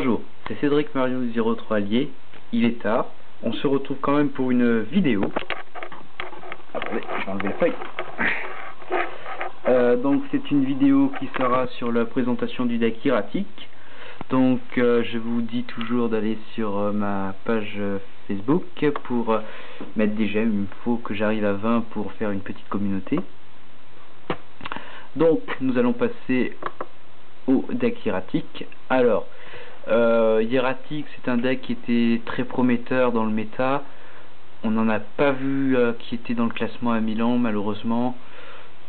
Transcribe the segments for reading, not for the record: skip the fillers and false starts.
Bonjour, c'est Cédric Mario 03 Allier, il est tard, on se retrouve quand même pour une vidéo. Attendez, je vais enlever la feuille. Donc c'est une vidéo qui sera sur la présentation du deck hiératique. Donc je vous dis toujours d'aller sur ma page Facebook pour mettre des j'aime. Il faut que j'arrive à 20 pour faire une petite communauté. Donc nous allons passer au deck hiératique. Alors hiératique, c'est un deck qui était très prometteur dans le méta. On n'en a pas vu qui était dans le classement à Milan, malheureusement.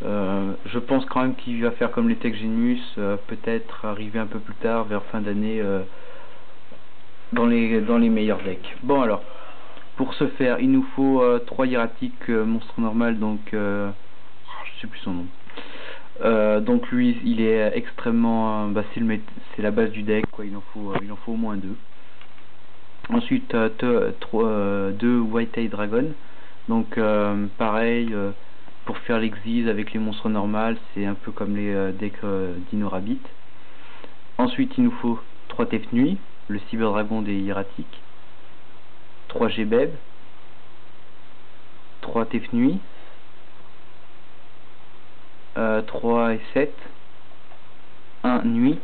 Je pense quand même qu'il va faire comme les Tech Genius, peut-être arriver un peu plus tard, vers fin d'année, dans les meilleurs decks. Bon, alors, pour ce faire, il nous faut 3 hiératiques monstre normal, donc je sais plus son nom. Donc lui, il est extrêmement, c'est la base du deck, quoi. Il en faut au moins 2. Ensuite, 2 White-Eye Dragon. Donc pareil, pour faire l'exise avec les monstres normales, c'est un peu comme les decks Dino Rabbit. Ensuite, il nous faut 3 Tef Nuit, le Cyber Dragon des hiératiques, 3 G-Beb, 3 Tef Nuit, 3 et 7, 1 Nuit,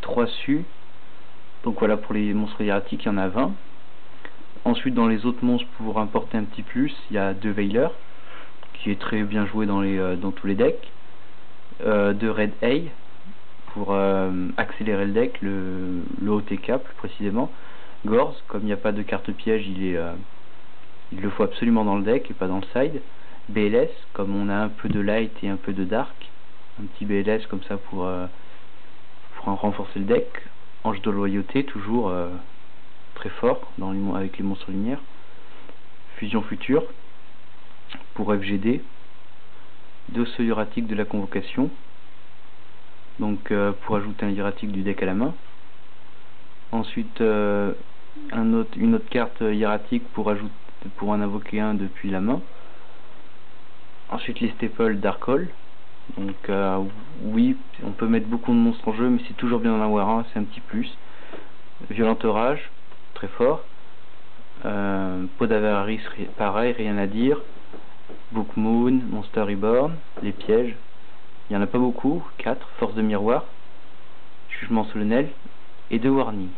3 Su. Donc voilà, pour les monstres hiératiques, il y en a 20. Ensuite, dans les autres monstres, pour importer un petit plus, il y a 2 Veiler, qui est très bien joué dans tous les decks. 2 Red Eye, pour accélérer le deck, le OTK plus précisément. Gorz, comme il n'y a pas de carte piège, il le faut absolument dans le deck et pas dans le side. BLS, comme on a un peu de light et un peu de dark, un petit BLS comme ça pour renforcer le deck. Ange de loyauté, toujours très fort avec les monstres lumière. Fusion future pour FGD. 2 hiératiques de la convocation, donc pour ajouter un hiératique du deck à la main. Ensuite une autre carte hiératique pour en invoquer un depuis la main. Ensuite les staples Dark-Hole. Donc oui, on peut mettre beaucoup de monstres en jeu, mais c'est toujours bien d'en avoir un, c'est un petit plus. Violent Orage, très fort. Pod Avarice, pareil, rien à dire. Book Moon, Monster Reborn, les pièges, il n'y en a pas beaucoup, 4, Force de Miroir, Jugement Solennel, et 2 Warning,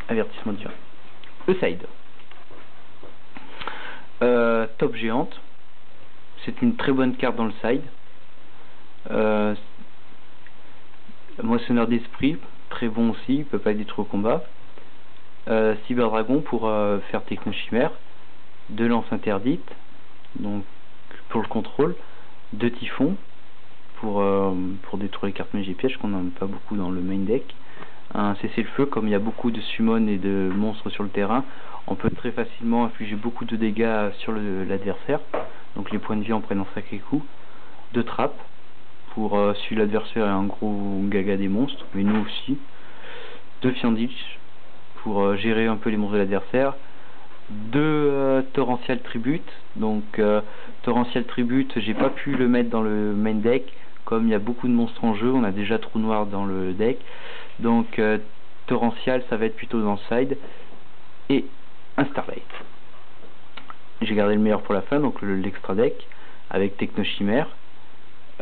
Avertissement divin. Le side. Top Géante, c'est une très bonne carte dans le side. Moissonneur d'esprit, très bon aussi, il peut pas être détruit au combat. Cyber Dragon pour faire Technochimère, 2 lances interdites, donc pour le contrôle, 2 Typhons pour détruire les cartes magie piège, qu'on n'en a pas beaucoup dans le main deck. Un cessez-le-feu, comme il y a beaucoup de summons et de monstres sur le terrain, on peut très facilement infliger beaucoup de dégâts sur l'adversaire, donc les points de vie en prennent un sacré coup. 2 trappes pour si l'adversaire est un gros gaga des monstres, mais nous aussi. 2 Fiandich pour gérer un peu les monstres de l'adversaire. 2 Torrential Tribute, donc Torrential Tribute, j'ai pas pu le mettre dans le main deck, comme il y a beaucoup de monstres en jeu, on a déjà Trou Noir dans le deck, donc Torrential ça va être plutôt dans le side, et un Starlight. J'ai gardé le meilleur pour la fin, donc l'extra deck, avec Technochimère,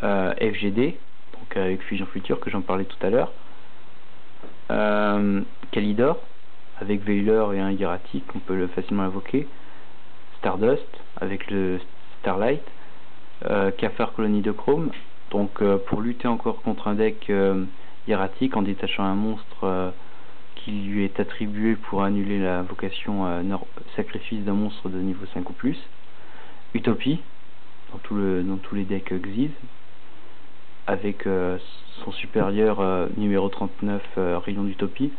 FGD, donc avec Fusion Future que j'en parlais tout à l'heure, Kalidor, avec Veiler et un hiératique, on peut facilement invoquer. Stardust, avec le Starlight. Cafard Colonie de Chrome, donc pour lutter encore contre un deck hiératique en détachant un monstre qui lui est attribué pour annuler la vocation sacrifice d'un monstre de niveau 5 ou plus. Utopie, dans tous les decks Xyz, avec son supérieur numéro 39, Rayon d'Utopie.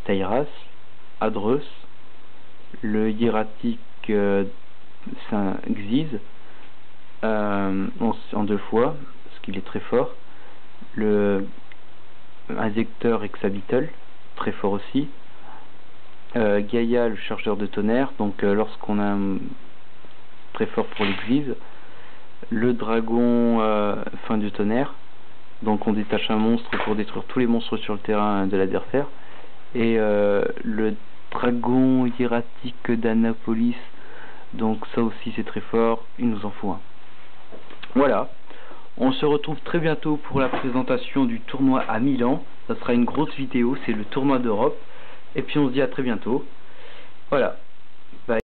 Tyras, Adreus, le hiératique Xyz en 2 fois, parce qu'il est très fort. Le injecteur Exabyttle, très fort aussi. Gaïa, le chargeur de tonnerre, donc lorsqu'on a très fort pour le Xyz. Le dragon fin du tonnerre, donc on détache un monstre pour détruire tous les monstres sur le terrain de l'adversaire. Et le dragon hiératique d'Annapolis, donc ça aussi c'est très fort, il nous en faut un. Voilà, on se retrouve très bientôt pour la présentation du tournoi à Milan. Ça sera une grosse vidéo, c'est le tournoi d'Europe. Et puis on se dit à très bientôt. Voilà.